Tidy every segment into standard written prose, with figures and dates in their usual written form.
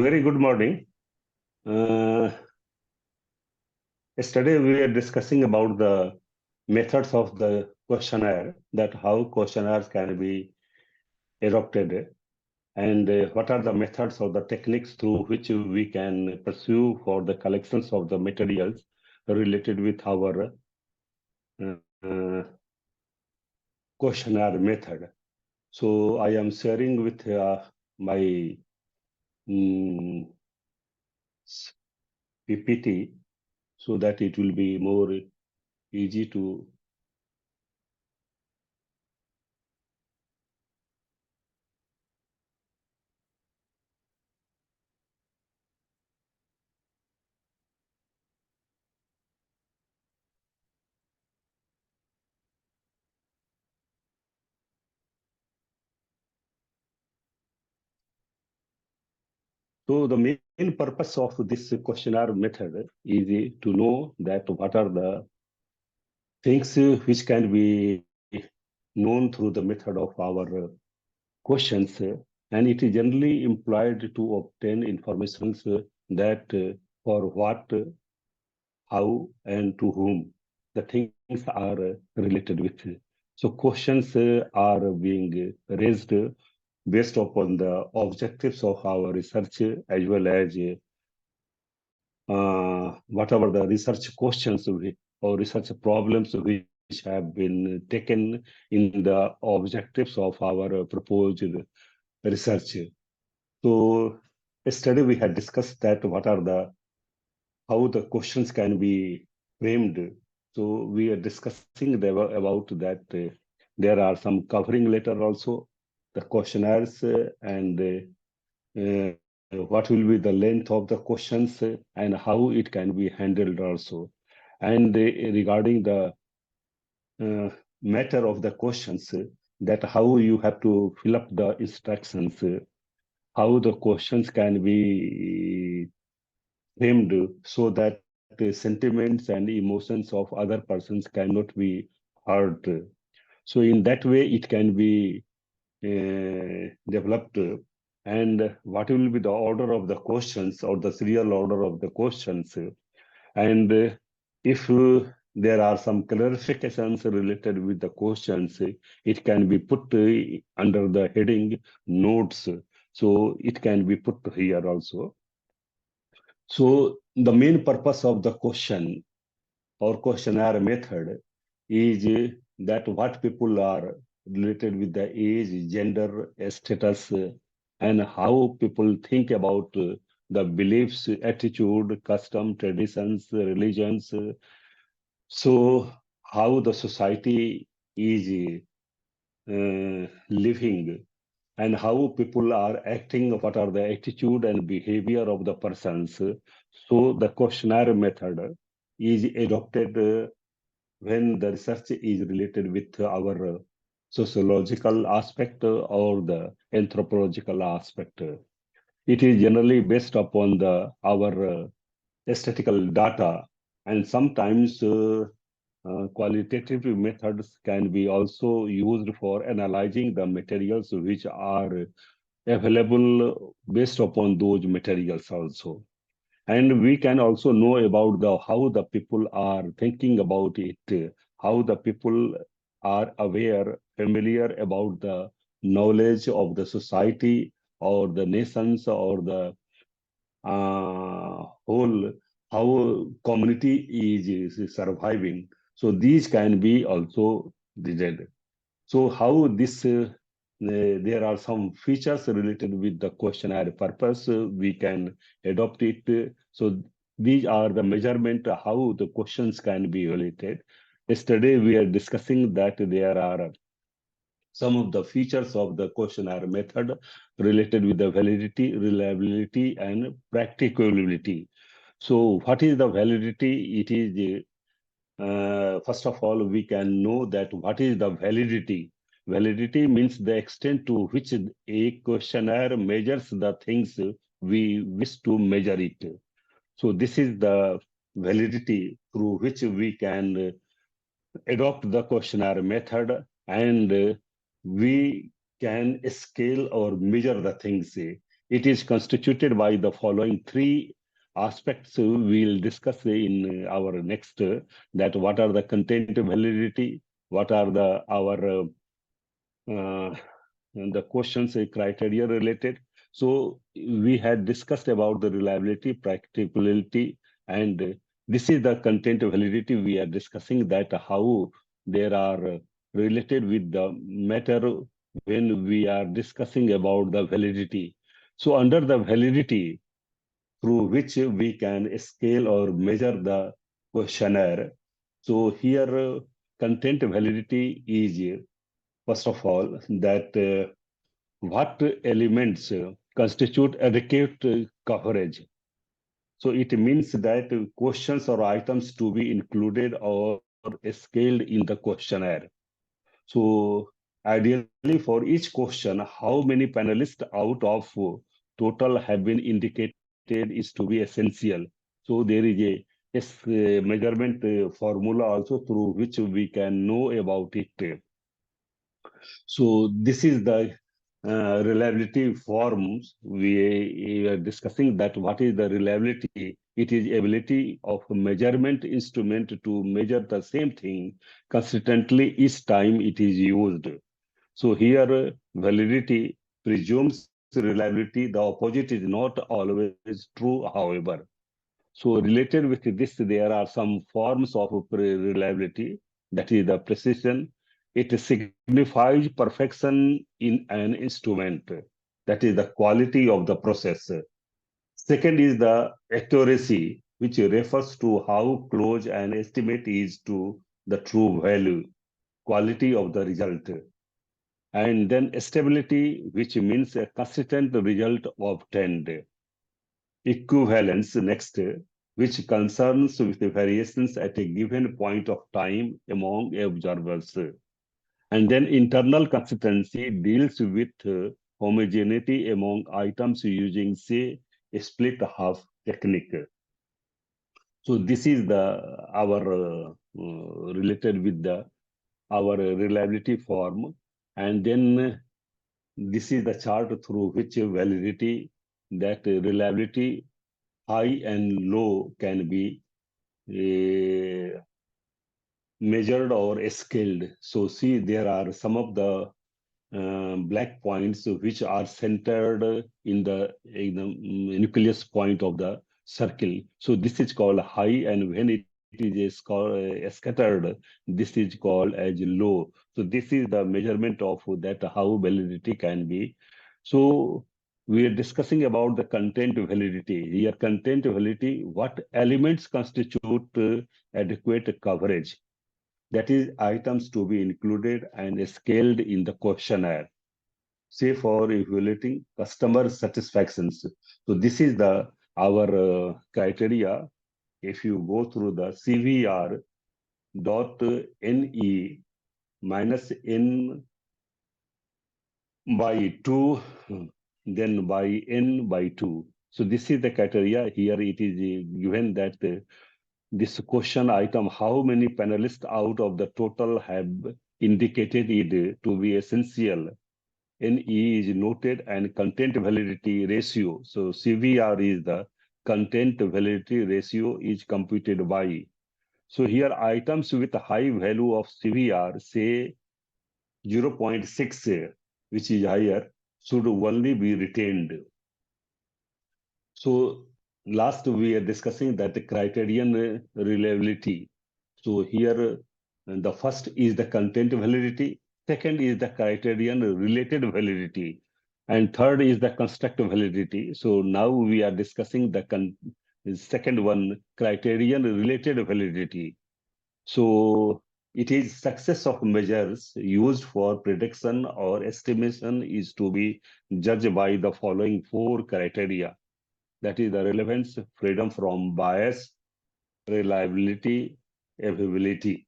Very good morning. Yesterday we were discussing about the methods of the questionnaire, that how questionnaires can be adopted, and what are the methods or the techniques through which we can pursue for the collections of the materials related with our uh, questionnaire method. So I am sharing with my mm, PPT so that it will be more easy to. So the main purpose of this questionnaire method is to know that what are the things which can be known through the method of our questions, and it is generally employed to obtain information that for what, how, and to whom the things are related with. So questions are being raised based upon the objectives of our research as well as whatever the research questions or research problems which have been taken in the objectives of our proposed research. So yesterday we had discussed that what are the how the questions can be framed. So we are discussing about that there are some covering letter also, the questionnaires and what will be the length of the questions and how it can be handled also. And regarding the matter of the questions, that how you have to fill up the instructions, how the questions can be framed so that the sentiments and emotions of other persons cannot be hurt. So in that way, it can be developed, and what will be the order of the questions or the serial order of the questions, and if there are some clarifications related with the questions, it can be put under the heading notes, so it can be put here also. So the main purpose of the question or questionnaire method is that what people are related with the age, gender, status, and how people think about the beliefs, attitude, custom, traditions, religions. So how the society is living and how people are acting, what are the attitude and behavior of the persons. So the questionnaire method is adopted when the research is related with our sociological aspect or the anthropological aspect. It is generally based upon the our statistical data, and sometimes qualitative methods can be also used for analyzing the materials which are available based upon those materials also. And we can also know about the how the people are thinking about it, how the people are aware, familiar about the knowledge of the society or the nations or the whole, how community is surviving. So these can be also read. So how this there are some features related with the questionnaire purpose. We can adopt it. So these are the measurement how the questions can be evaluated. Yesterday we are discussing that there are some of the features of the questionnaire method related with the validity, reliability, and practicability. So what is the validity? It is first of all, we can know that what is the validity. Validity means the extent to which a questionnaire measures the things we wish to measure it. So this is the validity through which we can adopt the questionnaire method, and we can scale or measure the things. It is constituted by the following three aspects we'll discuss in our next, that what are the content validity, what are the our and the questions criteria related. So we had discussed about the reliability, practicability, and this is the content validity we are discussing, that how there are related with the matter when we are discussing about the validity. So under the validity through which we can scale or measure the questionnaire. So here content validity is first of all, that what elements constitute adequate coverage. So it means that questions or items to be included or scaled in the questionnaire. So ideally for each question, how many panelists out of total have been indicated is to be essential. So there is a measurement formula also through which we can know about it. So this is the reliability forms. We are discussing that what is the reliability? It is ability of a measurement instrument to measure the same thing consistently each time it is used. So here validity presumes reliability. The opposite is not always true, however. So related with this, there are some forms of reliability, that is the precision. It signifies perfection in an instrument, that is the quality of the process. Second is the accuracy, which refers to how close an estimate is to the true value, quality of the result. And then stability, which means a consistent result obtained. Equivalence next, which concerns with the variations at a given point of time among observers. And then internal consistency deals with homogeneity among items using, say, a split half technique. So this is the our related with the our reliability form. And then this is the chart through which validity, that reliability high and low can be measured or scaled. So see, there are some of the black points which are centered in the nucleus point of the circle. So this is called high, and when it is called scattered, this is called as low. So this is the measurement of that how validity can be. So we are discussing about the content validity. Here, content validity, what elements constitute adequate coverage? That is items to be included and scaled in the questionnaire, say for evaluating customer satisfactions. So this is the our criteria. If you go through the CVR dot NE minus N by 2, then by N by 2. So this is the criteria. Here it is given that this question item, how many panelists out of the total have indicated it to be essential. NE is noted, and content validity ratio. So CVR is the content validity ratio is computed by. So here items with a high value of CVR, say 0.6, which is higher, should only be retained. So last we are discussing that the criterion reliability. So here the first is the content validity, second is the criterion related validity, and third is the constructive validity. So now we are discussing the second one, criterion related validity. So it is success of measures used for prediction or estimation is to be judged by the following four criteria. That is the relevance, freedom from bias, reliability, availability.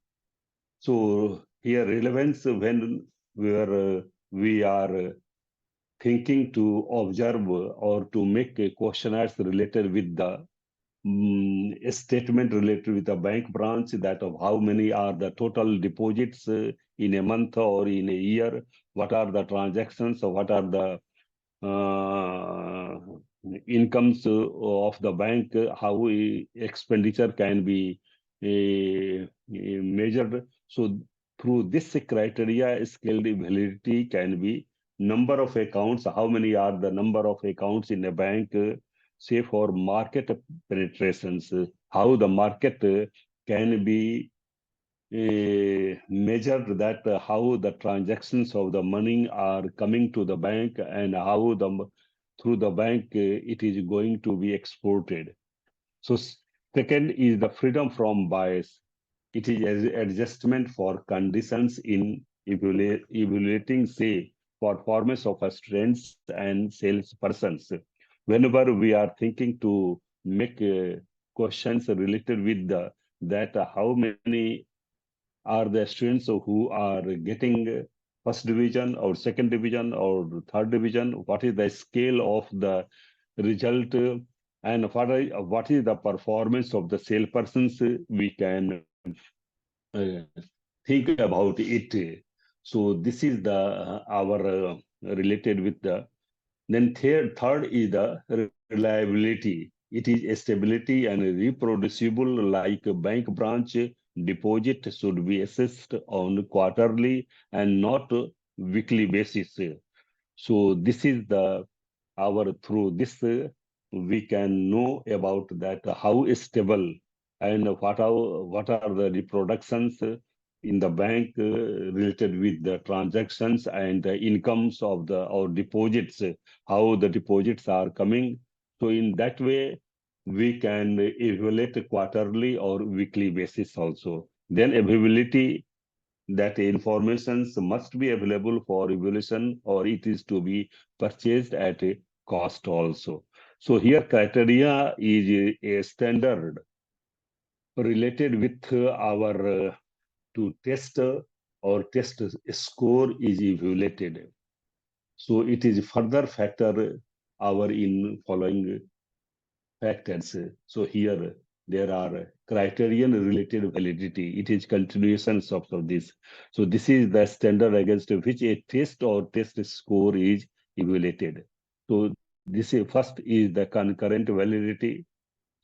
So here relevance, when we are thinking to observe or to make a questionnaires related with the a statement related with the bank branch, that of how many are the total deposits in a month or in a year, what are the transactions, or what are the incomes of the bank, how expenditure can be measured. So through this criteria, scaled validity can be number of accounts, how many are the number of accounts in a bank, say for market penetrations, how the market can be measured, that how the transactions of the money are coming to the bank and how through the bank it is going to be exported. So second is the freedom from bias. It is adjustment for conditions in evaluating, say, performance of a students and salespersons. Whenever we are thinking to make questions related with the that how many are the students who are getting first division or second division or third division, what is the scale of the result, and what is the performance of the salespersons, we can uh, think about it. So this is the our related with the. Then third is the reliability. It is stability and reproducible, like a bank branch deposit should be assessed on quarterly and not weekly basis. So this is the our through this we can know about that how stable and what are the reproductions in the bank related with the transactions and the incomes of the or deposits, how the deposits are coming. So in that way, we can evaluate quarterly or weekly basis also. Then availability, that information must be available for evaluation or it is to be purchased at a cost also. So here criteria is a standard related with our to test or test score is evaluated. So it is further factor our in following factors. So here there are criterion related validity. It is continuations of this. So this is the standard against which a test or test score is evaluated. So this is first is the concurrent validity.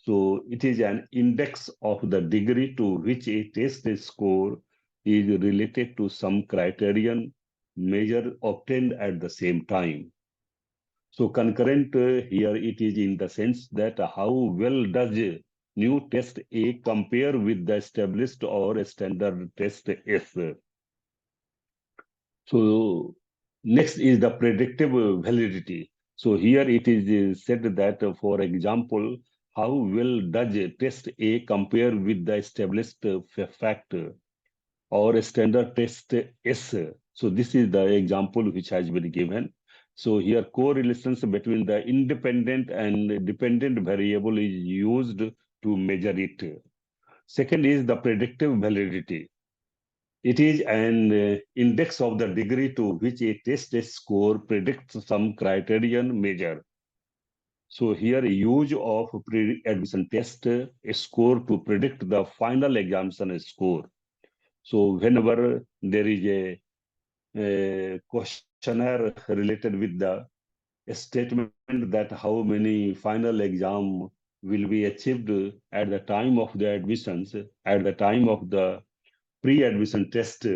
So it is an index of the degree to which a test score is related to some criterion measure obtained at the same time. So concurrent here it is in the sense that how well does a new test A compare with the established or standard test S. So next is the predictive validity. So here it is said that, for example, how well does a test A compare with the established fact or a standard test S. So this is the example which has been given. So here correlations between the independent and dependent variable is used to measure it. Second is the predictive validity. It is an index of the degree to which a test score predicts some criterion measure. So here use of pre-admission test score to predict the final examination score. So whenever there is a questionnaire related with the statement that how many final exam will be achieved at the time of the admissions, at the time of the pre-admission test,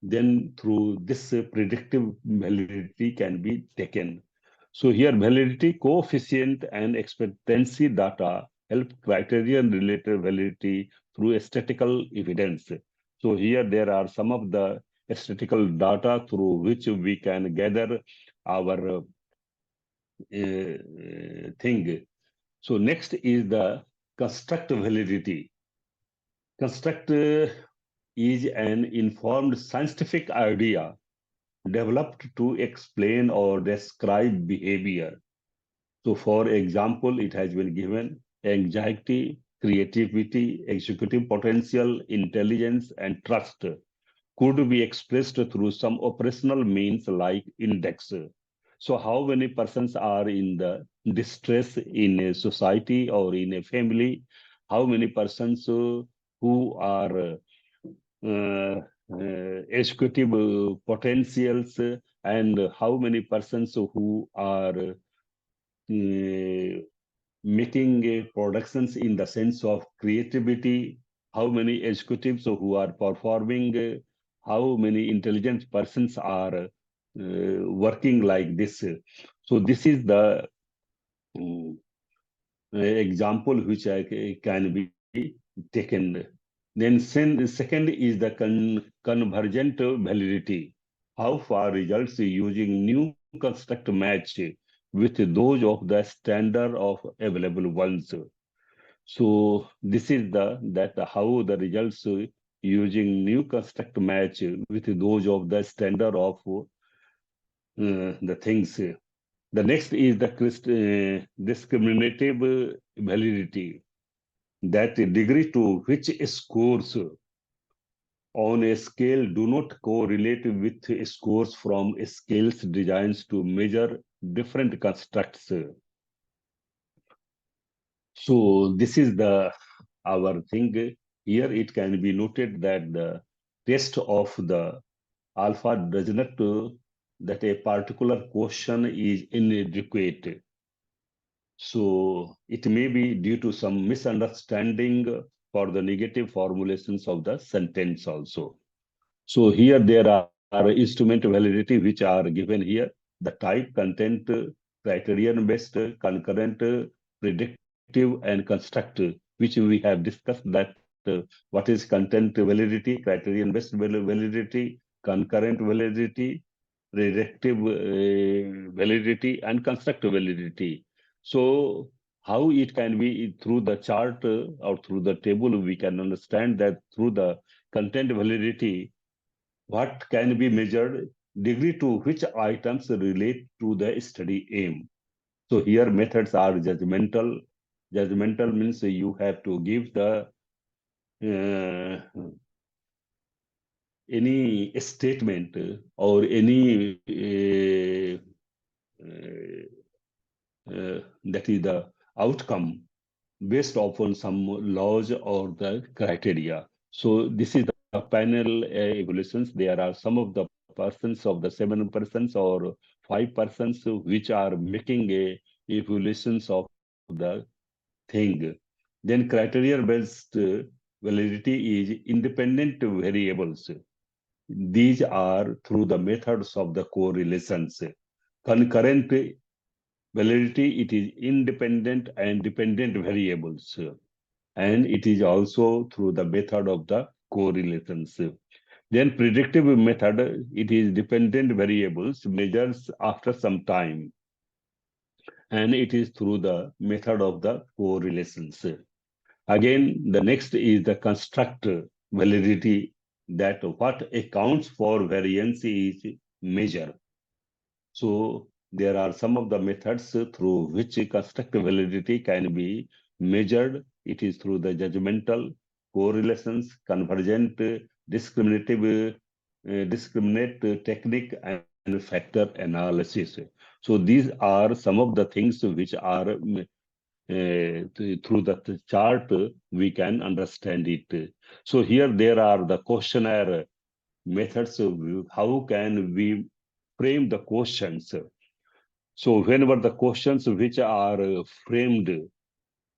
then through this predictive validity can be taken. So here validity coefficient and expectancy data help criterion related validity through statistical evidence. So here there are some of the statistical data through which we can gather our thing. So next is the construct validity. Construct is an informed scientific idea developed to explain or describe behavior. So, for example, it has been given anxiety, creativity, executive potential, intelligence, and trust could be expressed through some operational means like index. So, how many persons are in the distress in a society or in a family? How many persons who are executive potentials, and how many persons who are making productions in the sense of creativity, how many executives who are performing, how many intelligent persons are working like this. So this is the mm, example which can be taken. Then second is the convergent validity. How far results using new construct match with those of the standard of available ones. So this is that how the results using new construct match with those of the standard of the things. The next is the discriminative validity, that degree to which scores on a scale do not correlate with scores from scales designed to measure different constructs. So this is the our thing. Here it can be noted that the test of the alpha does not that a particular question is inadequate. So it may be due to some misunderstanding for the negative formulations of the sentence also. So here there are instrument validity which are given here. The type, content, criterion-based, concurrent, predictive, and constructive, which we have discussed that what is content validity, criterion-based validity, concurrent validity, predictive validity, and constructive validity. So how it can be through the chart or through the table, we can understand that through the content validity, what can be measured, degree to which items relate to the study aim. So here methods are judgmental. Judgmental means you have to give the any statement or any that is the outcome based upon some laws or the criteria. So this is the panel evaluations. There are some of the persons of the 7 persons or 5 persons which are making a evaluations of the thing. Then criteria-based validity is independent variables. These are through the methods of the correlations. Concurrent validity, it is independent and dependent variables. And it is also through the method of the correlations. Then predictive method, it is dependent variables measures after some time. And it is through the method of the correlations. Again, the next is the construct validity, that what accounts for variance is measure. So there are some of the methods through which construct validity can be measured. It is through the judgmental, correlations, convergent, discriminate technique, and factor analysis. So these are some of the things which are through the chart we can understand it. So here there are the questionnaire methods. How can we frame the questions? So whenever the questions which are framed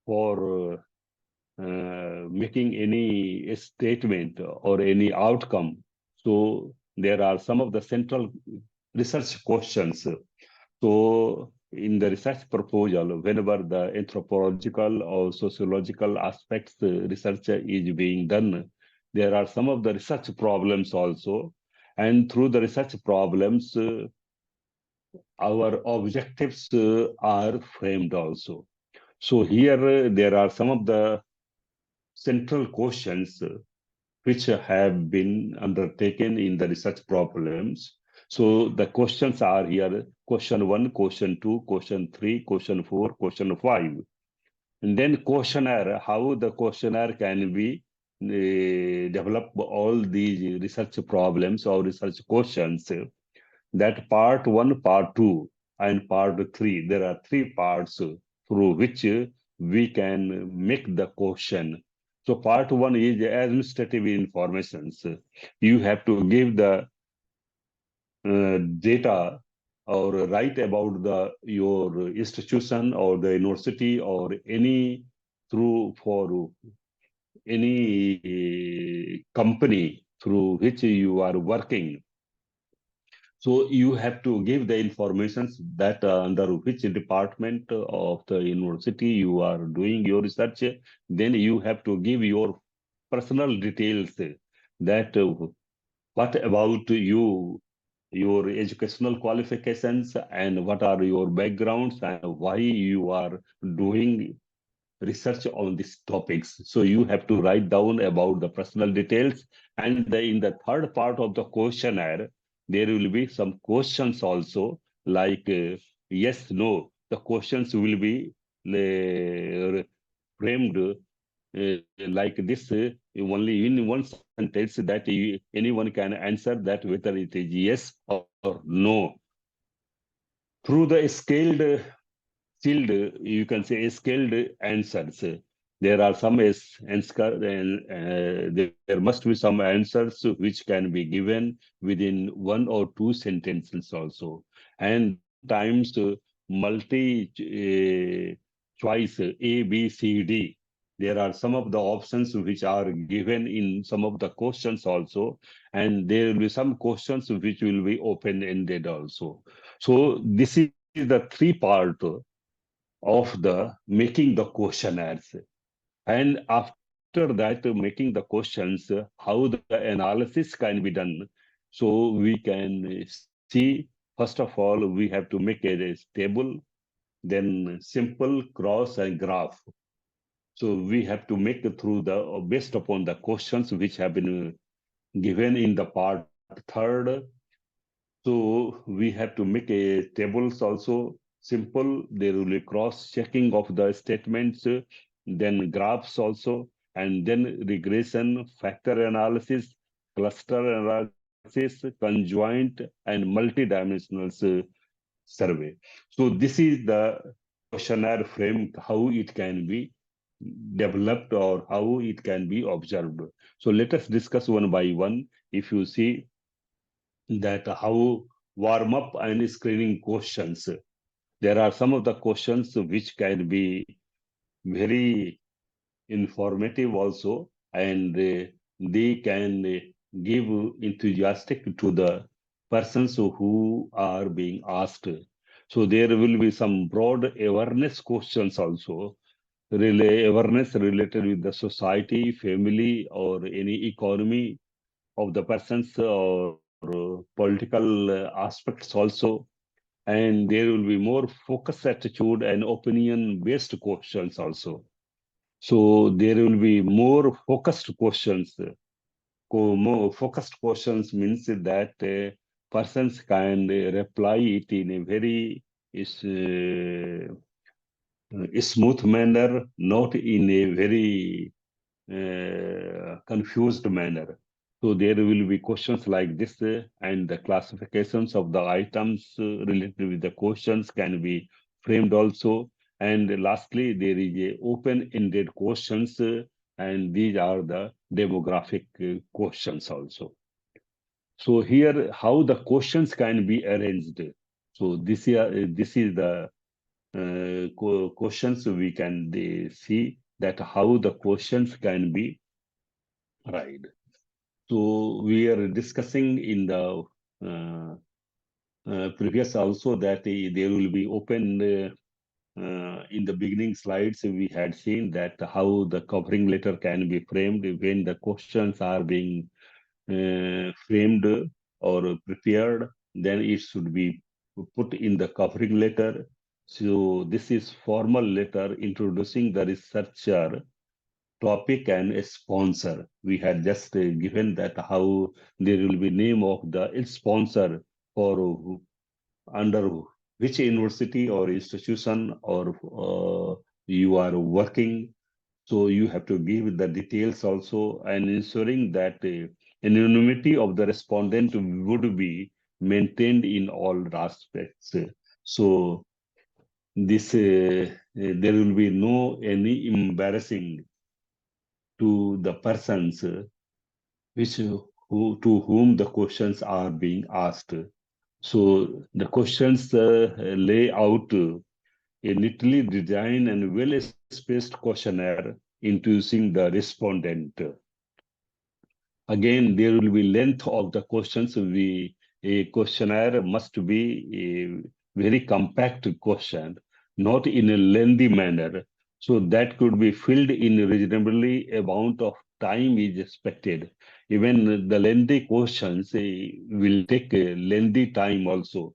for making any statement or any outcome, so there are some of the central research questions. So in the research proposal, whenever the anthropological or sociological aspects research is being done, there are some of the research problems also. And through the research problems, our objectives are framed also. So here there are some of the central questions which have been undertaken in the research problems. So the questions are here: question 1, question 2, question 3, question 4, question 5. And then questionnaire, how the questionnaire can be develop all these research problems or research questions. That part 1, part 2, and part 3, there are 3 parts through which we can make the question. So part 1 is administrative informations. You have to give the data or write about your institution or the university or any through for any company through which you are working. So you have to give the information that under which department of the university you are doing your research. Then you have to give your personal details, that what about you, your educational qualifications, and what are your backgrounds, and why you are doing research on these topics. So you have to write down about the personal details. And in the third part of the questionnaire, there will be some questions also, like yes, no. The questions will be framed like this, only in one sentence, that anyone can answer that whether it is yes or no. Through the skilled, you can say skilled answers. There are some answer, and there must be some answers which can be given within one or two sentences also. And sometimes multi choice A, B, C, D. There are some of the options which are given in some of the questions also, and there will be some questions which will be open-ended also. So this is the three part of the making the questionnaires. And after that, making the questions, how the analysis can be done. So we can see, first of all, we have to make a table, then simple cross and graph. So we have to make it through based upon the questions which have been given in the part third. So we have to make a tables also simple. There will be cross checking of the statements, then graphs also, and then regression, factor analysis, cluster analysis, conjoint, and multi-dimensional survey. So this is the questionnaire frame, how it can be developed or how it can be observed. So let us discuss one by one. If you see that how warm up and screening questions. There are some of the questions which can be very informative also, and they can give enthusiastic to the persons who are being asked. So there will be some broad awareness questions also, awareness related with the society, family, or any economy of the persons, or political aspects also. And there will be more focused attitude and opinion based questions also. So there will be more focused questions. More focused questions means that persons can reply it in a very smooth manner, not in a very confused manner. So there will be questions like this, and the classifications of the items related with the questions can be framed also. And lastly, there is a open-ended questions, and these are the demographic questions also. So here, how the questions can be arranged. So this is the questions we can see that how the questions can be right. So we are discussing in the uh, previous also that there will be open in the beginning slides. We had seen that how the covering letter can be framed when the questions are being framed or prepared. Then it should be put in the covering letter. So this is formal letter introducing the researcher, topic, and a sponsor. We had just given that how there will be name of the sponsor for under which university or institution or you are working. So you have to give the details also, and ensuring that anonymity of the respondent would be maintained in all aspects. So this there will be no any embarrassing to the persons which who to whom the questions are being asked. So the questions lay out a neatly designed and well-spaced questionnaire introducing the respondent. Again, there will be length of the questions. A questionnaire must be a very compact question, not in a lengthy manner. So that could be filled in reasonably amount of time is expected. Even the lengthy questions will take a lengthy time also.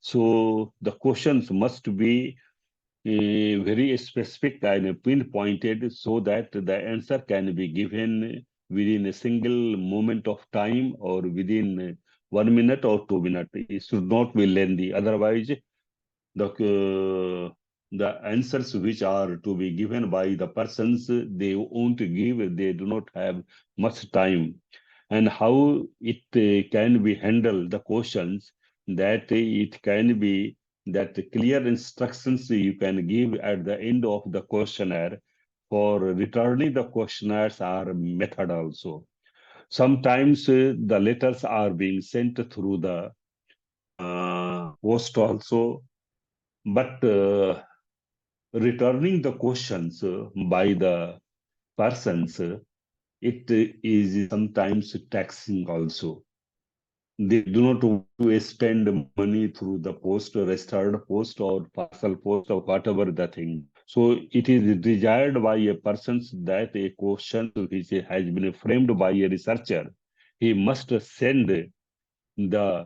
So the questions must be very specific and pinpointed so that the answer can be given within a single moment of time or within 1 minute or 2 minutes. It should not be lengthy. Otherwise, the answers which are to be given by the persons they won't give, they do not have much time. And how it can be handled, the questions, that it can be that clear instructions you can give at the end of the questionnaire for returning the questionnaires are method also. Sometimes the letters are being sent through the post also, but returning the questions by the persons, it is sometimes taxing also. They do not want to spend money through the post, registered post or parcel post or whatever the thing. So it is desired by a person that a question which has been framed by a researcher, he must send the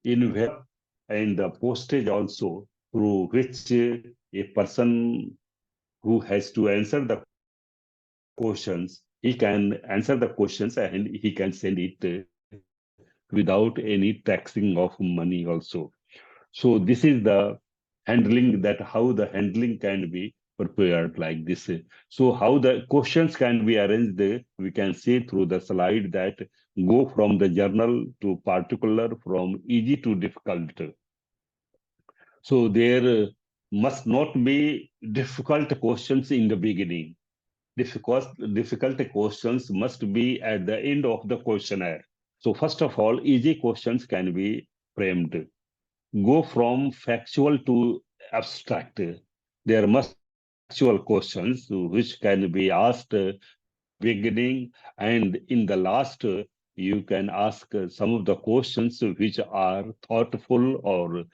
envelope and the postage also through which a person who has to answer the questions, he can answer the questions and he can send it without any taxing of money also. So this is the handling, that how the handling can be prepared like this. So how the questions can be arranged, we can see through the slide that go from the journal to particular, from easy to difficult. So there must not be difficult questions in the beginning. Difficult questions must be at the end of the questionnaire. So first of all, easy questions can be framed. Go from factual to abstract. There must be factual questions which can be asked beginning, and in the last you can ask some of the questions which are thoughtful or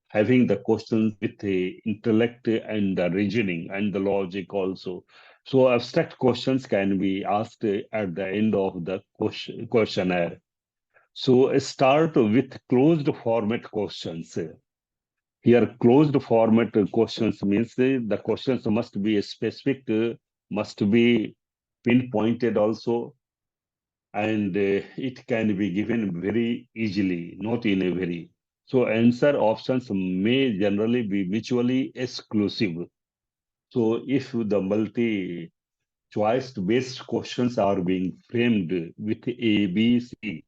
having the questions with the intellect and the reasoning and the logic also. So abstract questions can be asked at the end of the questionnaire. So start with closed format questions. Here, closed format questions means the questions must be specific, must be pinpointed also, and it can be given very easily, not in a very. So answer options may generally be mutually exclusive. So if the multi-choice based questions are being framed with A, B, C,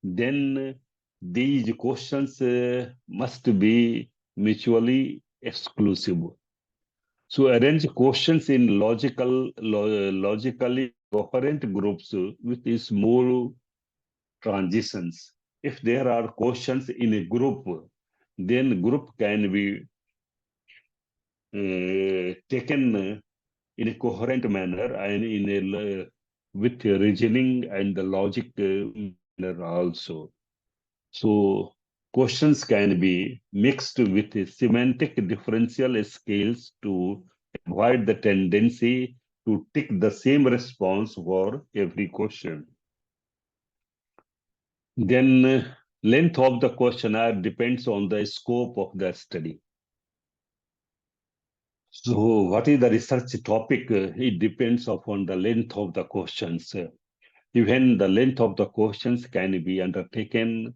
then these questions must be mutually exclusive. So arrange questions in logically coherent groups with small transitions. If there are questions in a group, then group can be taken in a coherent manner and in a with reasoning and the logic manner also. So questions can be mixed with semantic differential scales to avoid the tendency to tick the same response for every question. Then length of the questionnaire depends on the scope of the study. So what is the research topic? It depends upon the length of the questions. Even the length of the questions can be undertaken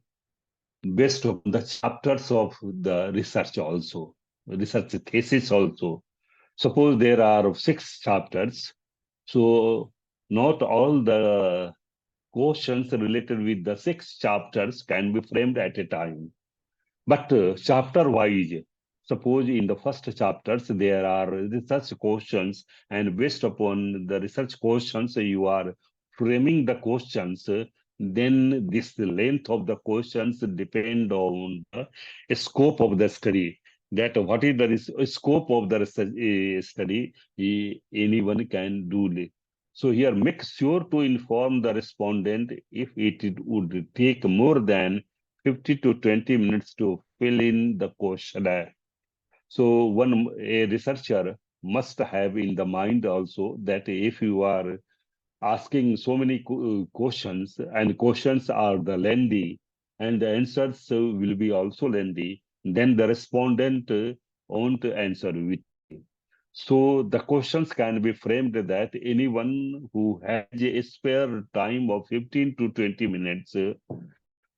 based on the chapters of the research also, research thesis also. Suppose there are 6 chapters, so not all the questions related with the 6 chapters can be framed at a time. But chapter wise, suppose in the first chapters there are research questions, and based upon the research questions, you are framing the questions then this length of the questions depend on the scope of the study. That what is the scope of the study, anyone can do. So here, make sure to inform the respondent if it would take more than 50 to 20 minutes to fill in the questionnaire. So a researcher must have in the mind also that if you are asking so many questions, and questions are the lengthy, and the answers will be also lengthy, then the respondent won't answer with. So the questions can be framed that anyone who has a spare time of 15 to 20 minutes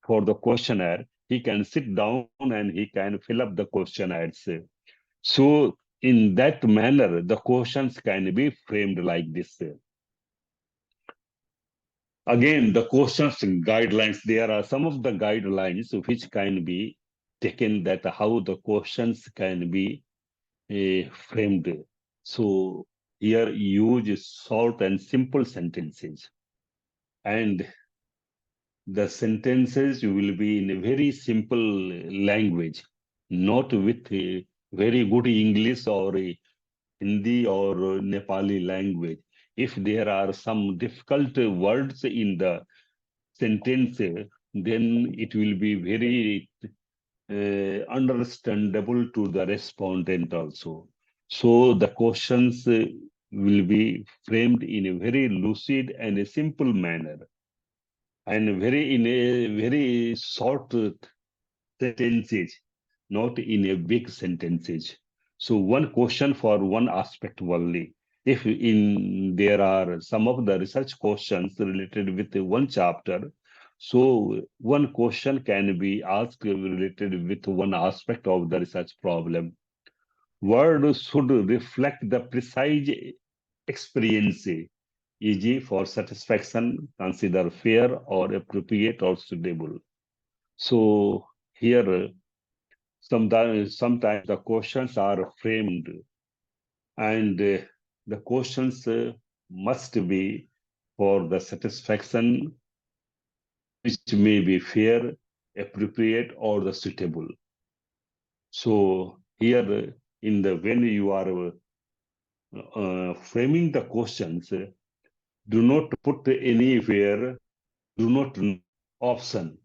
for the questionnaire, he can sit down and he can fill up the questionnaires. So in that manner, the questions can be framed like this. Again, the questions guidelines, there are some of the guidelines which can be taken, that how the questions can be framed. So here use short and simple sentences. And the sentences will be in a very simple language, not with a very good English or a Hindi or Nepali language. If there are some difficult words in the sentence, then it will be very understandable to the respondent also. So the questions will be framed in a very lucid and a simple manner, and very in a very short sentences, not in a big sentences. So one question for one aspect only. If in there are some of the research questions related with one chapter, so one question can be asked related with one aspect of the research problem. Word should reflect the precise experience, e.g., for satisfaction, consider fair or appropriate or suitable. So here sometimes the questions are framed, and the questions must be for the satisfaction, which may be fair, appropriate, or the suitable. So here, in the when you are framing the questions, do not put anywhere, do not option.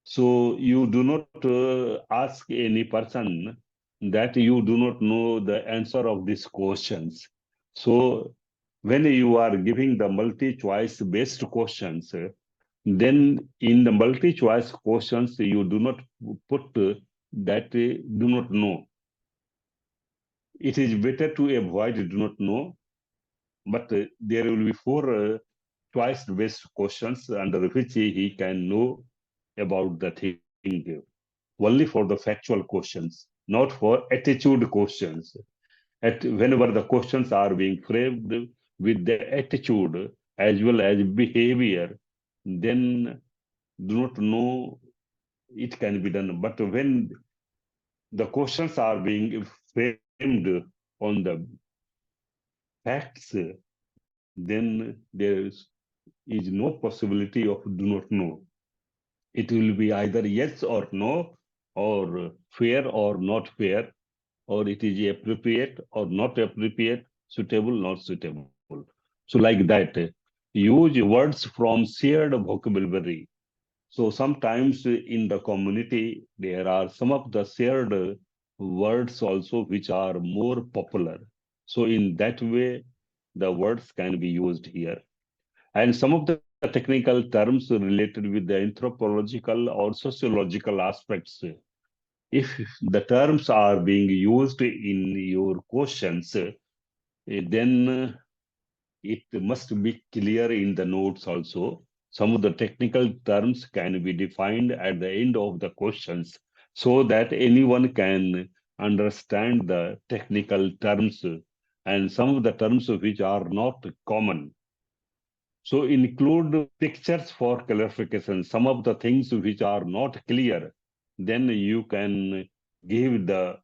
So you do not ask any person that you do not know the answer of these questions. So when you are giving the multi-choice based questions, then in the multi-choice questions, you do not put that do not know. It is better to avoid do not know, but there will be four choice-based questions under which he can know about the thing, only for the factual questions, not for attitude questions. Whenever the questions are being framed with the attitude as well as behavior, then do not know it can be done. But when the questions are being framed on the facts, then there is no possibility of do not know. It will be either yes or no, or fair or not fair, or it is appropriate or not appropriate, suitable, not suitable. So like that, use words from shared vocabulary. So sometimes in the community, there are some of the shared words also which are more popular. So in that way, the words can be used here. And some of the technical terms related with the anthropological or sociological aspects, if the terms are being used in your questions, then it must be clear in the notes also. Some of the technical terms can be defined at the end of the questions so that anyone can understand the technical terms and some of the terms which are not common. So include pictures for clarification. Some of the things which are not clear, then you can give the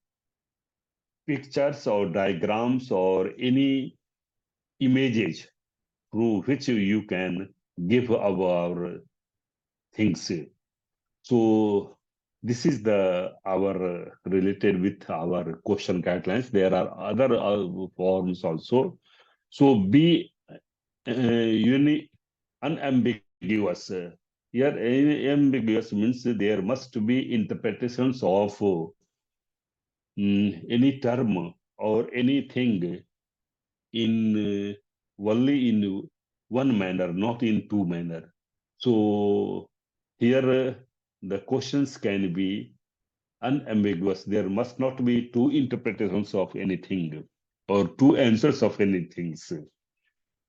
pictures or diagrams or any images through which you can give our things. So this is the our related with our question guidelines. There are other forms also. So be unambiguous. Here, ambiguous means there must be interpretations of any term or anything in only in one manner, not in two manner. So here the questions can be unambiguous. There must not be two interpretations of anything or two answers of anything.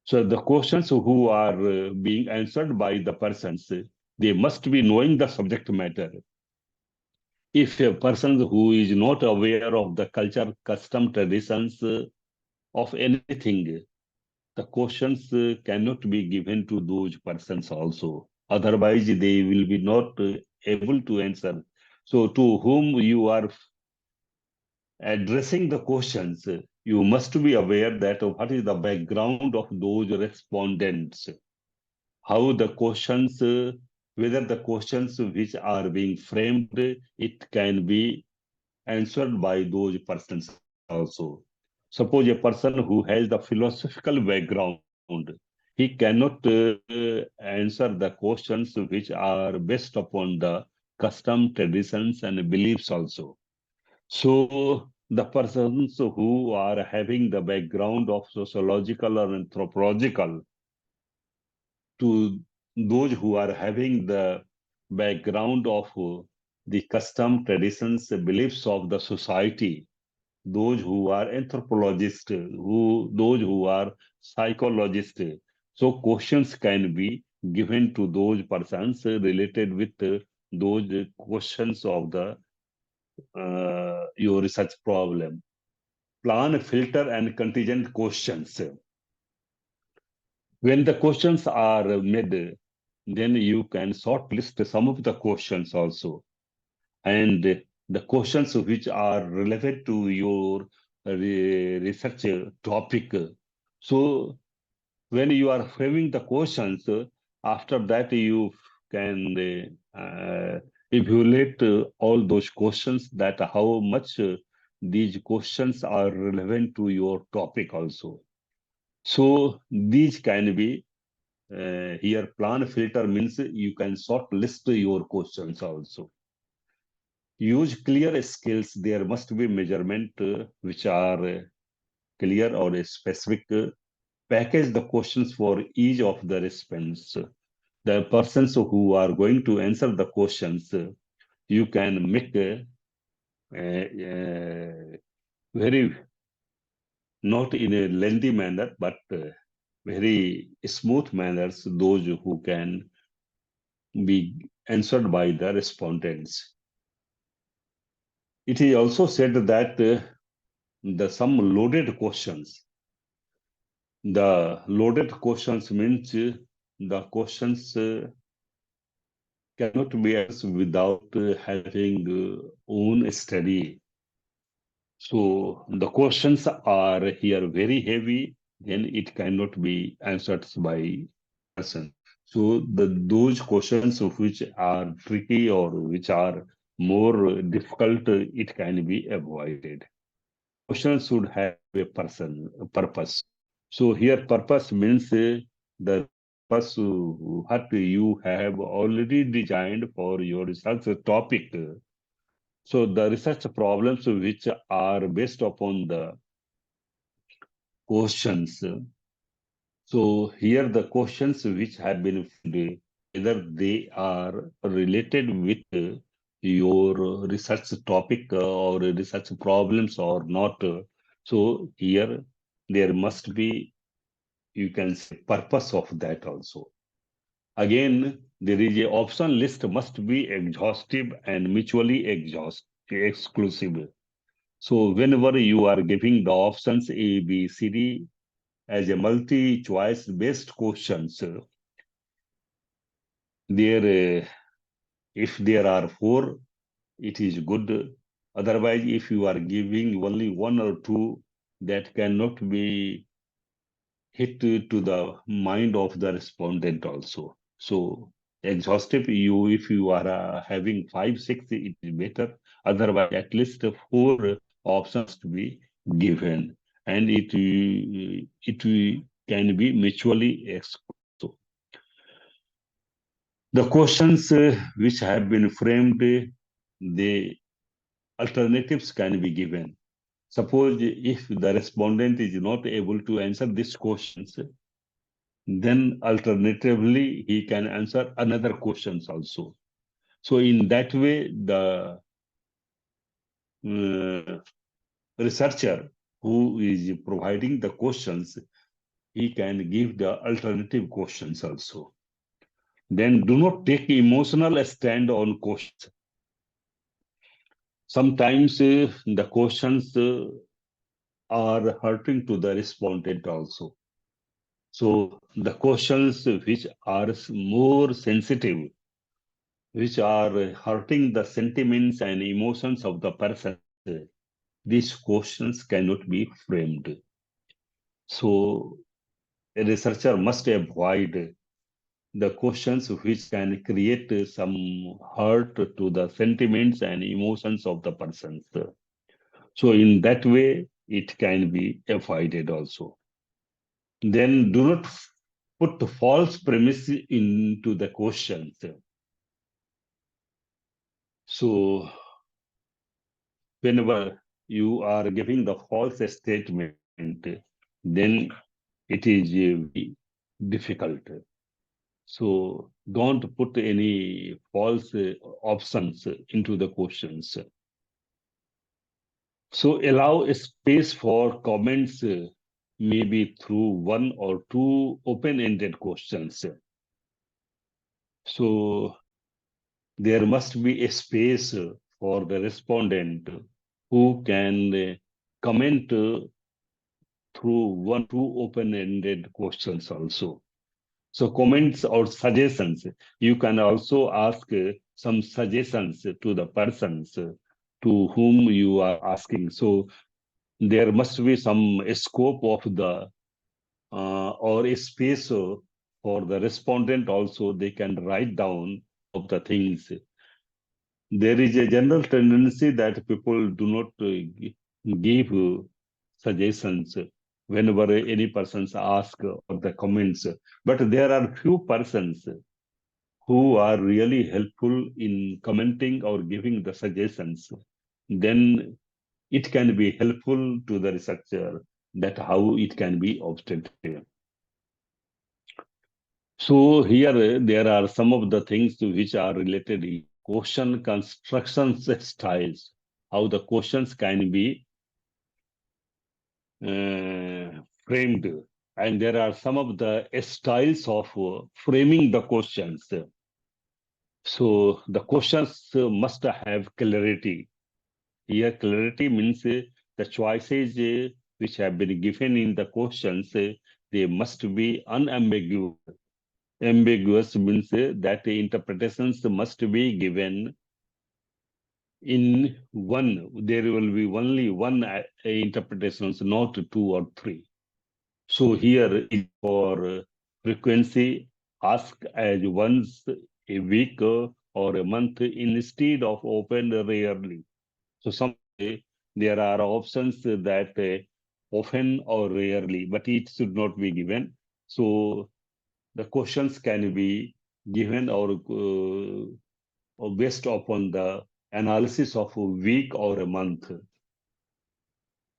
So the questions who are being answered by the persons, they must be knowing the subject matter. If a person who is not aware of the culture, custom, traditions of anything, the questions cannot be given to those persons also. Otherwise, they will be not able to answer. So to whom you are addressing the questions, you must be aware that what is the background of those respondents, how the questions, whether the questions which are being framed, it can be answered by those persons also. Suppose a person who has the philosophical background, he cannot answer the questions which are based upon the custom, traditions, and beliefs also. So the persons who are having the background of sociological or anthropological, to those who are having the background of the custom, traditions, beliefs of the society, those who are anthropologists, those who are psychologists. So questions can be given to those persons related with those questions of the your research problem. Plan, filter, and contingent questions. When the questions are made, then you can shortlist some of the questions also. And the questions which are relevant to your research topic. So when you are framing the questions, after that you can evaluate all those questions, that how much these questions are relevant to your topic also. So these can be here plan filter means you can short list your questions also. Use clear skills. There must be measurement which are clear or specific. Package the questions for each of the respondents. The persons who are going to answer the questions, you can make very not in a lengthy manner, but very smooth manners, those who can be answered by the respondents. It is also said that the some loaded questions. The loaded questions means the questions cannot be answered without having own study. So the questions are here very heavy, then it cannot be answered by person. So those questions which are tricky or which are more difficult, it can be avoided. Question should have a purpose. So here purpose means the purpose what you have already designed for your research topic. So the research problems which are based upon the questions. So here the questions which have been filled, whether they are related with your research topic or research problems or not. So here there must be, you can say, purpose of that also. Again, there is a option list must be exhaustive and mutually exclusive. So whenever you are giving the options A, B, C, D as a multi-choice based questions, there if there are four, it is good. Otherwise, if you are giving only one or two, that cannot be hit to the mind of the respondent also. So exhaustive, if you are having 5, 6, it is better. Otherwise, at least 4 options to be given, and it can be mutually exclusive. The questions which have been framed, the alternatives can be given. Suppose if the respondent is not able to answer these questions, then alternatively he can answer another questions also. So in that way, the uh, researcher who is providing the questions, he can give the alternative questions also. Then do not take emotional stand on questions. Sometimes the questions are hurting to the respondent also. So the questions which are more sensitive, which are hurting the sentiments and emotions of the person, these questions cannot be framed. So a researcher must avoid the questions which can create some hurt to the sentiments and emotions of the persons. So in that way, it can be avoided also. Then do not put false premise into the questions. So whenever you are giving the false statement, then it is very difficult. So don't put any false options into the questions. So allow a space for comments, maybe through 1 or 2 open-ended questions. So there must be a space for the respondent who can comment through 1, 2 open-ended questions also. So comments or suggestions, you can also ask some suggestions to the persons to whom you are asking. So there must be some scope of the or a space for the respondent also. They can write down of the things. There is a general tendency that people do not give suggestions whenever any persons ask or the comments. But there are few persons who are really helpful in commenting or giving the suggestions. Then it can be helpful to the researcher that how it can be obtained. So here there are some of the things which are related in question construction styles, how the questions can be framed. And there are some of the styles of framing the questions. So the questions must have clarity. Here clarity means the choices which have been given in the questions, they must be unambiguous. Ambiguous means that the interpretations must be given in one. There will be only one interpretations, not 2 or 3. So here is for frequency, ask as once a week or a month instead of open rarely. So some there are options that often or rarely, but it should not be given. So the questions can be given or based upon the analysis of a week or a month.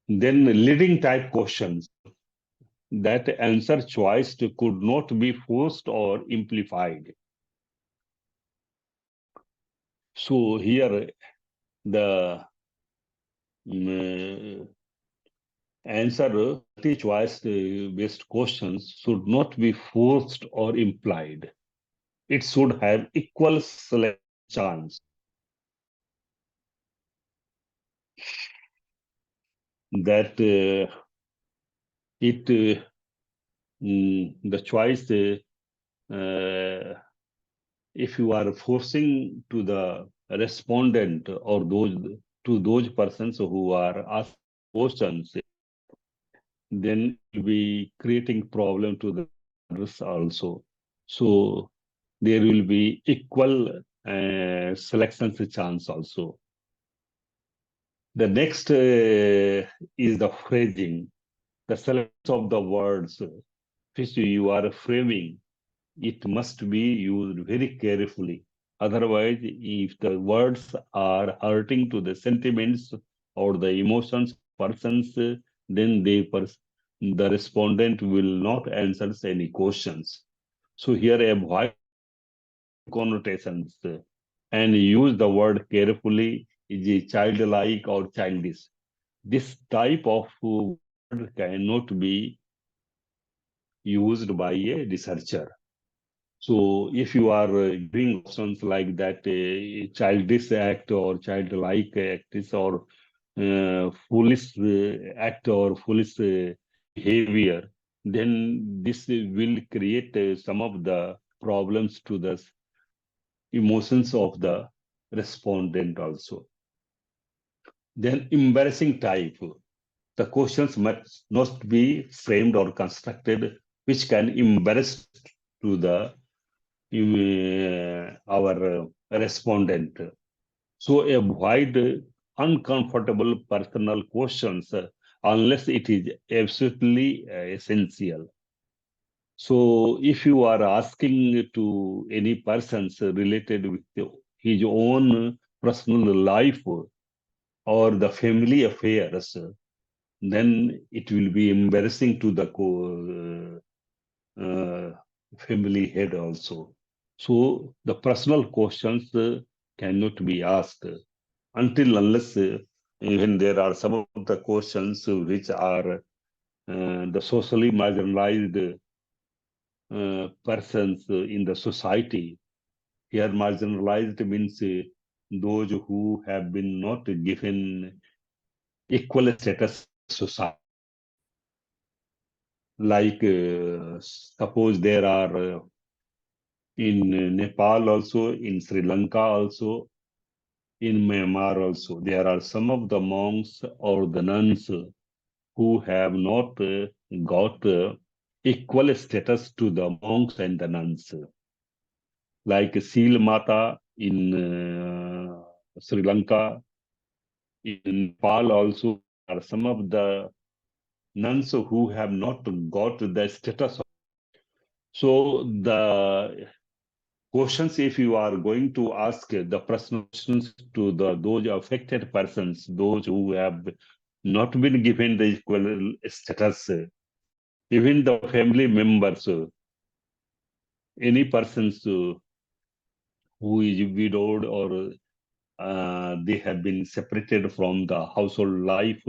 Then leading type questions, that answer choice could not be forced or amplified. So here the answer choice based questions should not be forced or implied. It should have equal chance that the choice if you are forcing to the respondent or those persons who are asked questions, then it will be creating problem to the others also. So there will be equal selection chance also. The next is the phrasing, the selection of the words which you are framing. It must be used very carefully. Otherwise, if the words are hurting to the sentiments or the emotions of persons, then the respondent will not answer any questions. So here avoid connotations and use the word carefully is a childlike or childish. This type of word cannot be used by a researcher. So if you are giving options like that, childish act or childlike act is or foolish act or foolish behavior, then this will create some of the problems to the emotions of the respondent also. Then embarrassing type. The questions must be framed or constructed which can embarrass to the our respondent. So avoid uncomfortable personal questions unless it is absolutely essential. So if you are asking to any persons related with his own personal life or the family affairs, then it will be embarrassing to the family head also. So the personal questions cannot be asked until unless even there are some of the questions which are the socially marginalized persons in the society. Here marginalized means those who have been not given equal status in the society. Like suppose there are in Nepal also, in Sri Lanka also, in Myanmar also, there are some of the monks or the nuns who have not got equal status to the monks and the nuns. Like Seal Mata in Sri Lanka, in Nepal also, there are some of the nuns who have not got the status. So the questions, if you are going to ask the personal questions to those affected persons, those who have not been given the equal status, even the family members, any persons who is widowed or they have been separated from the household life,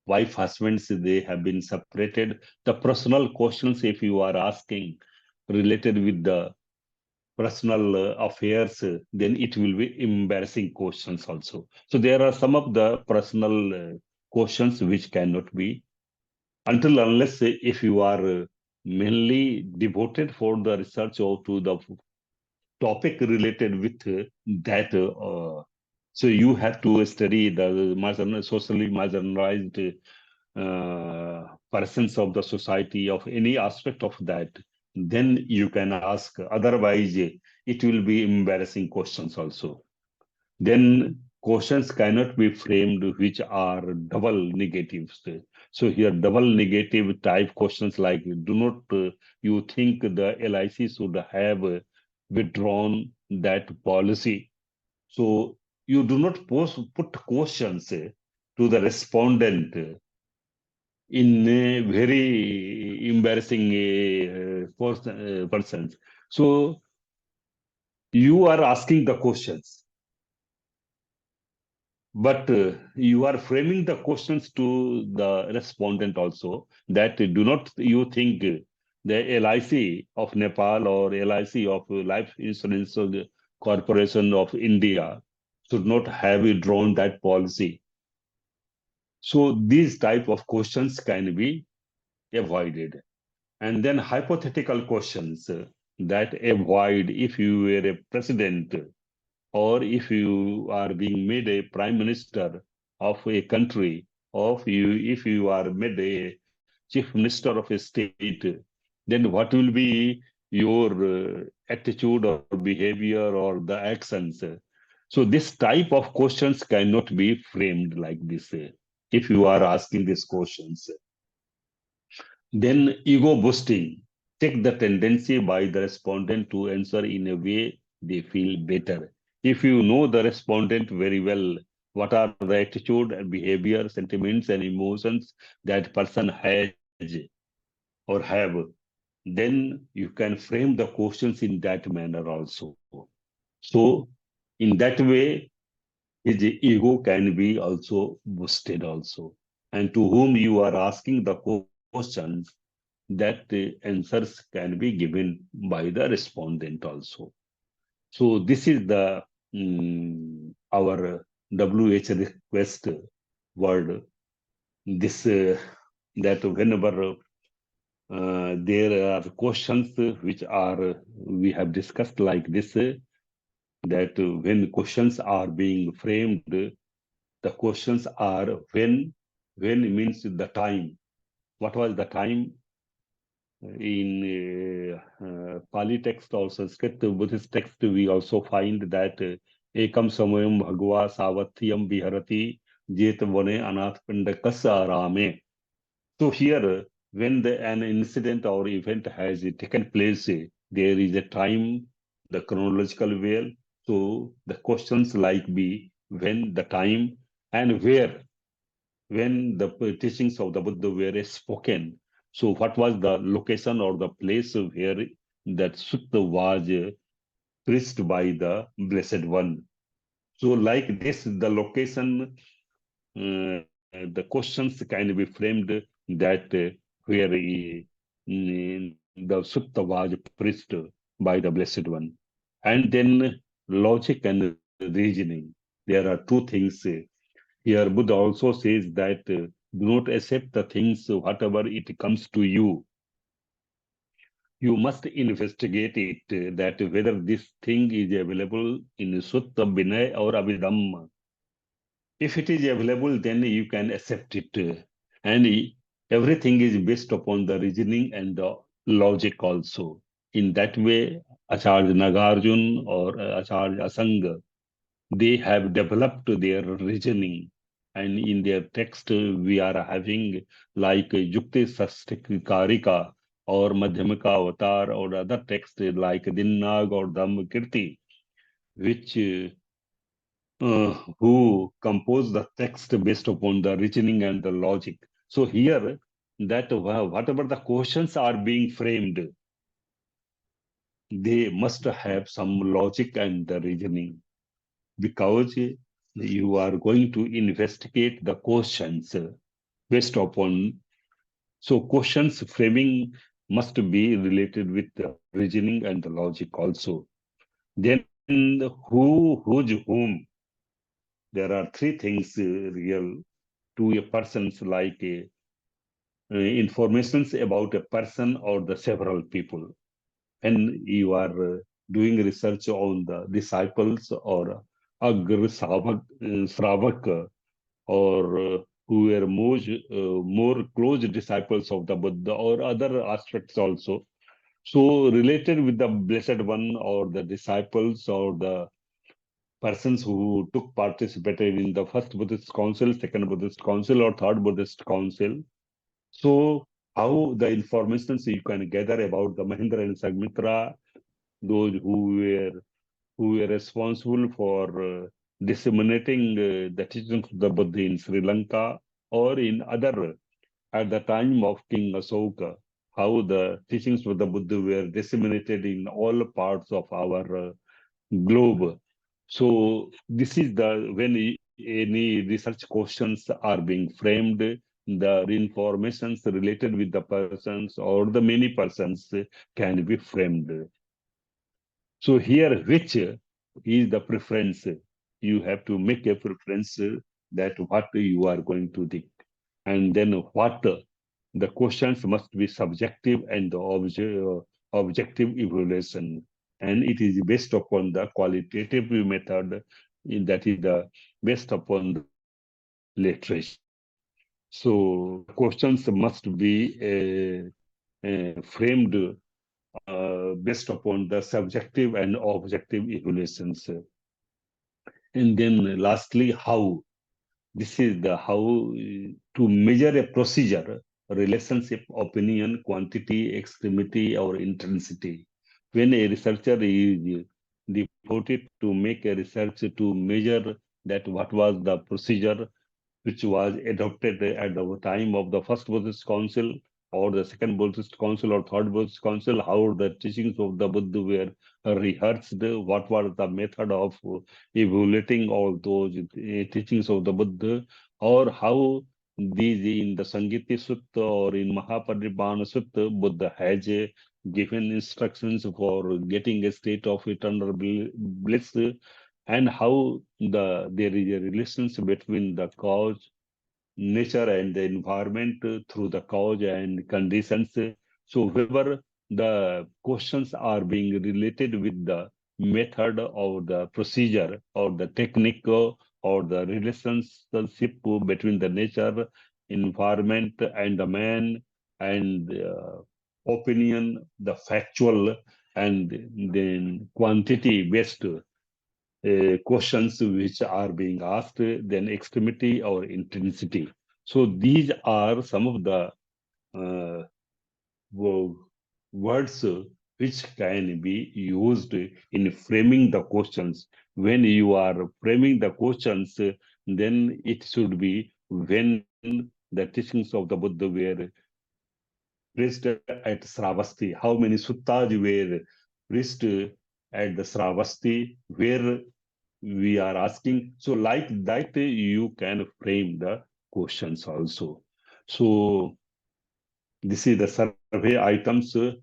wife, husbands, they have been separated. The personal questions, if you are asking related with the personal affairs, then it will be embarrassing questions also. So there are some of the personal questions which cannot be until unless if you are mainly devoted for the research or to the topic related with that. So you have to study the socially marginalized persons of the society of any aspect of that, then you can ask. Otherwise, it will be embarrassing questions also. Then questions cannot be framed which are double negatives. So here, double negative type questions like, do not you think the LIC should have withdrawn that policy? So you do not put questions to the respondent in a very embarrassing persons. So you are asking the questions, but you are framing the questions to the respondent also that do not you think the LIC of Nepal or LIC of Life Insurance Corporation of India should not have drawn that policy. So these type of questions can be avoided. And then hypothetical questions that avoid if you were a president or if you are being made a prime minister of a country, or if you are made a chief minister of a state, then what will be your attitude or behavior or the actions? So this type of questions cannot be framed like this. If you are asking these questions, then ego boosting. Check the tendency by the respondent to answer in a way they feel better. If you know the respondent very well, what are the attitude and behavior, sentiments and emotions that person has or have, then you can frame the questions in that manner also. So in that way, his ego can be also boosted also. And to whom you are asking the questions, that answers can be given by the respondent also. So this is the our WH request word. This that whenever there are questions which are we have discussed like this, that when questions are being framed, the questions are when means the time. What was the time in Pali text or Sanskrit Buddhist text? We also find that ekam samayam bhagava savathyam viharati jet vane anath pindakas arame. So here, when an incident or event has taken place, there is a time, the chronological way. So the questions like be when, the time, and where, when the teachings of the Buddha were spoken. So what was the location or the place where that sutta was preached by the Blessed One? So like this, the location, the questions can be framed that where the sutta was preached by the Blessed One. And then logic and reasoning. There are two things. Here, Buddha also says that do not accept the things, whatever it comes to you. You must investigate it, that whether this thing is available in Sutta, Vinaya, or Abhidhamma. If it is available, then you can accept it. And everything is based upon the reasoning and the logic also. In that way, Acharya Nagarjun or Acharya Asanga, they have developed their reasoning. And in their text, we are having like Yukti Sastikarika or Madhyamika Avatar or other texts like Dinnag or Dhammakirti, which who compose the text based upon the reasoning and the logic. So here, that whatever the questions are being framed, they must have some logic and the reasoning, because you are going to investigate the questions based upon. So questions framing must be related with the reasoning and the logic also. Then whose, whom. There are three things real to a person's like informations about a person or the several people. When you are doing research on the disciples or Agra Sravak, or who were more close disciples of the Buddha or other aspects also. So related with the Blessed One or the disciples or the persons who took participated in the first Buddhist council, second Buddhist council, or third Buddhist council. So how the information you can gather about the Mahendra and Sagmitra, those who were responsible for disseminating the teachings of the Buddha in Sri Lanka or in other at the time of King Asoka, how the teachings of the Buddha were disseminated in all parts of our globe. So this is the when any research questions are being framed, the informations related with the persons or the many persons can be framed. So here, which is the preference? You have to make a preference that what you are going to think, and then what the questions must be subjective and the objective evaluation, and it is based upon the qualitative method, that is the based upon the literature. So questions must be framed based upon the subjective and objective evaluations. And then lastly, how. This is the how to measure a procedure, relationship, opinion, quantity, extremity, or intensity. When a researcher is devoted to make a research to measure that what was the procedure which was adopted at the time of the first Buddhist council or the second Buddhist council or third Buddhist council, how the teachings of the Buddha were rehearsed, what was the method of evaluating all those teachings of the Buddha, or how these in the Sangiti Sutta or in Mahaparinibbana Sutta, Buddha has given instructions for getting a state of eternal bliss, and how there is a relationship between the cause, nature, and the environment through the cause and conditions. So wherever the questions are being related with the method or the procedure or the technique or the relationship between the nature, environment, and the man, and opinion, the factual, and then quantity based questions which are being asked, then extremity or intensity. So these are some of the uh, words which can be used in framing the questions. When you are framing the questions, then it should be when the teachings of the Buddha were preached at Sravasti, how many suttas were preached at the Sravasti, where we are asking. So like that, you can frame the questions also. So this is the survey items. So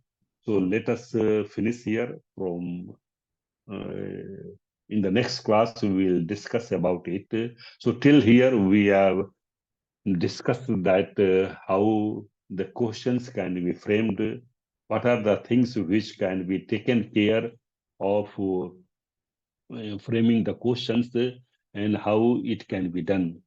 let us finish here from in the next class, we will discuss about it. So till here, we have discussed that how the questions can be framed, what are the things which can be taken care of framing the questions, and how it can be done.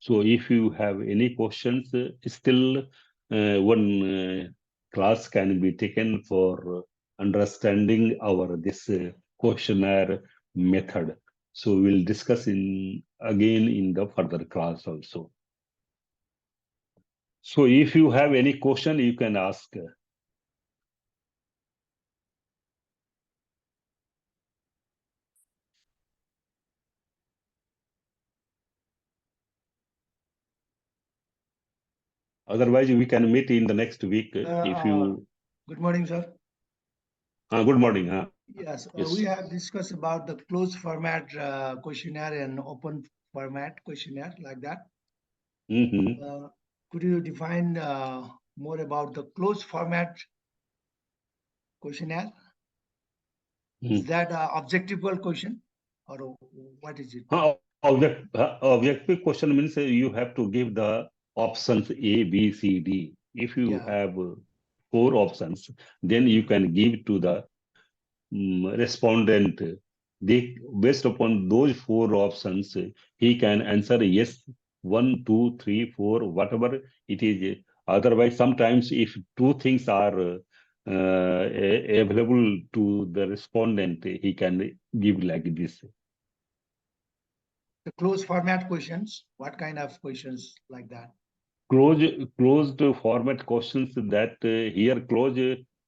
So if you have any questions, still one class can be taken for understanding our this questionnaire method. So we'll discuss in again in the further class also. So if you have any question, you can ask. Otherwise, we can meet in the next week if you. Good morning, sir. Good morning. Yes, Yes. we have discussed about the closed format questionnaire and open format questionnaire, like that. Could you define more about the closed format questionnaire? Is that an objective question, or what is it? Objective question means you have to give the options A, B, C, D. If you have four options, then you can give to the respondent. They, based upon those four options, he can answer yes, 1, 2, 3, 4, whatever it is. Otherwise, sometimes if two things are available to the respondent, he can give like this. The closed format questions, what kind of questions like that? Closed format questions, that here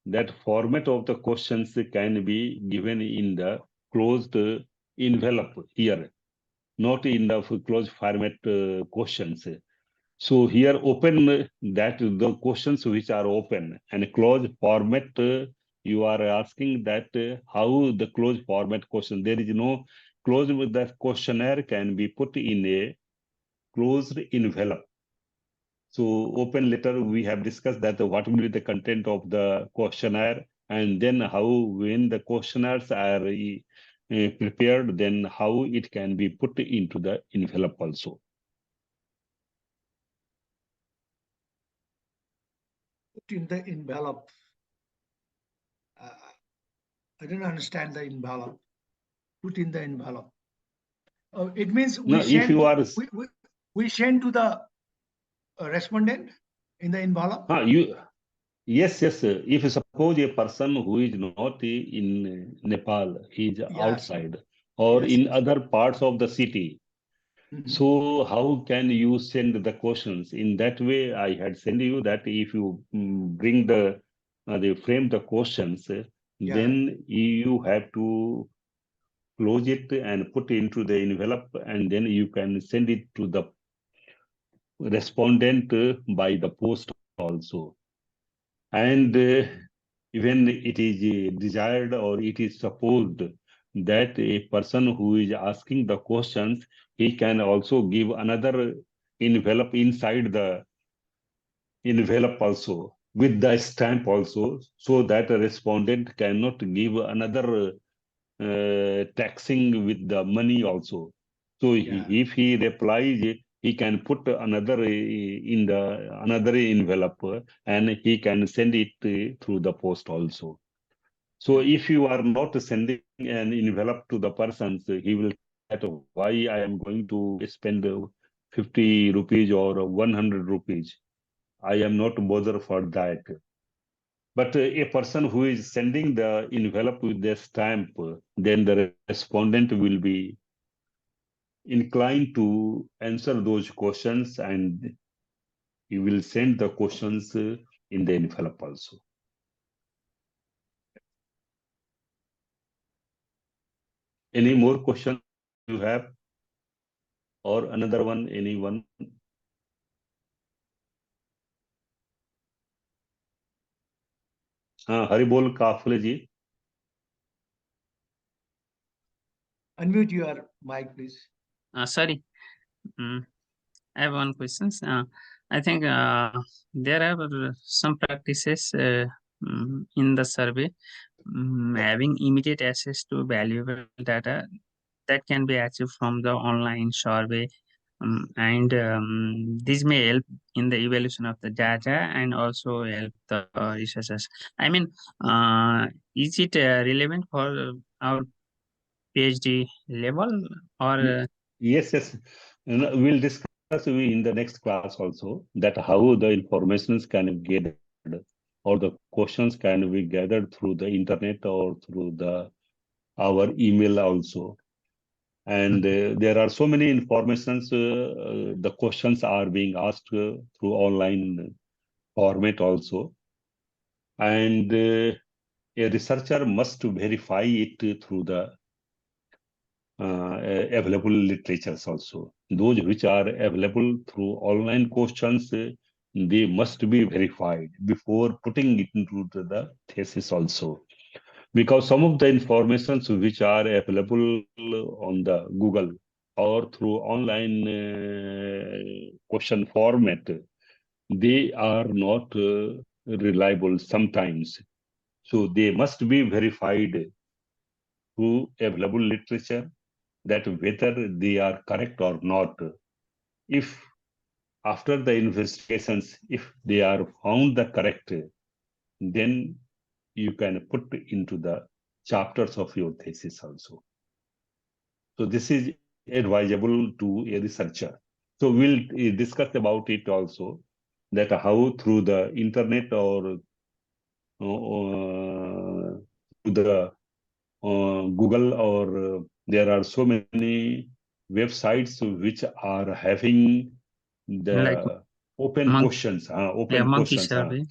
that format of the questions can be given in the closed envelope here, not in the closed format questions. So here open that the questions which are open, and closed format, you are asking that how the closed format question. There is no closed with that questionnaire can be put in a closed envelope. So open letter, we have discussed that what will be the content of the questionnaire, and then how when the questionnaires are prepared, then how it can be put into the envelope also. Put in the envelope. I don't understand the envelope. Put in the envelope. It means we Now, if send you are we send to the respondent in the envelope? Yes. If you suppose a person who is not in Nepal, he is Yes. outside or Yes. in other parts of the city. Mhm. So how can you send the questions? In that way, I had sent you that if you bring they frame the questions, Yeah. then you have to close it and put into the envelope, and then you can send it to the respondent by the post also. And even it is desired or it is supposed that a person who is asking the questions, he can also give another envelope inside the envelope also with the stamp also, so that a respondent cannot give another taxing with the money also. So Yeah. if he replies, he can put another in the another envelope and he can send it through the post also. So Yeah. if you are not sending an envelope to the persons, he will that why I am going to spend 50 rupees or 100 rupees. I am not bothered for that. But a person who is sending the envelope with the stamp, then the respondent will be inclined to answer those questions and he will send the questions in the envelope also. Any more questions you have? Or another one, anyone? हाँ हरि बोल काफले जी. Unmute your mic, please. Sorry, I have one question. I think there are some practices in the survey having immediate access to valuable data that can be achieved from the online survey. And this may help in the evaluation of the data and also help the researchers. I mean, is it relevant for our PhD level or Yes. We'll discuss in the next class also that how the informations can be gathered or the questions can be gathered through the internet or through the our email also. And there are so many informations. The questions are being asked through online format also, and a researcher must verify it through the available literatures also. Those which are available through online questions, they must be verified before putting it into the thesis also. Because some of the informations which are available on the Google or through online question format, they are not reliable sometimes. So they must be verified through available literature that whether they are correct or not. If after the investigations, if they are found the correct, then you can put into the chapters of your thesis also. So this is advisable to a researcher. So we'll discuss about it also, that how through the internet or through the Google or there are so many websites which are having like the open monk, questions. monkey survey?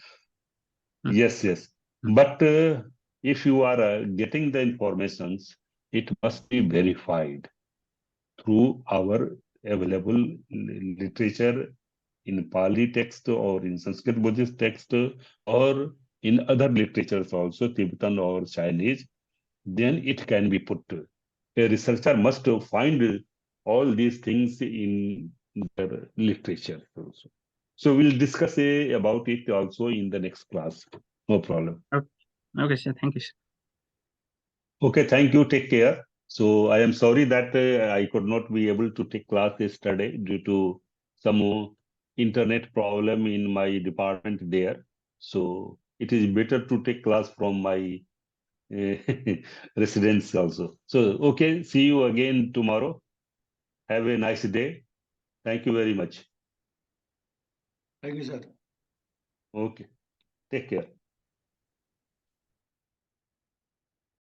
Mm, Yes. mm. But if you are getting the informations, it must be verified through our available literature in Pali text or in Sanskrit Buddhist text or in other literatures also, Tibetan or Chinese, then it can be put. A researcher must find all these things in the literature also. So we'll discuss about it also in the next class. No problem. Okay, sir. Thank you, sir. Okay, thank you. Take care. So I am sorry that I could not be able to take class yesterday due to some internet problem in my department there. So it is better to take class from my residence also. So okay, see you again tomorrow. Have a nice day. Thank you very much. Thank you, sir. Okay. Take care.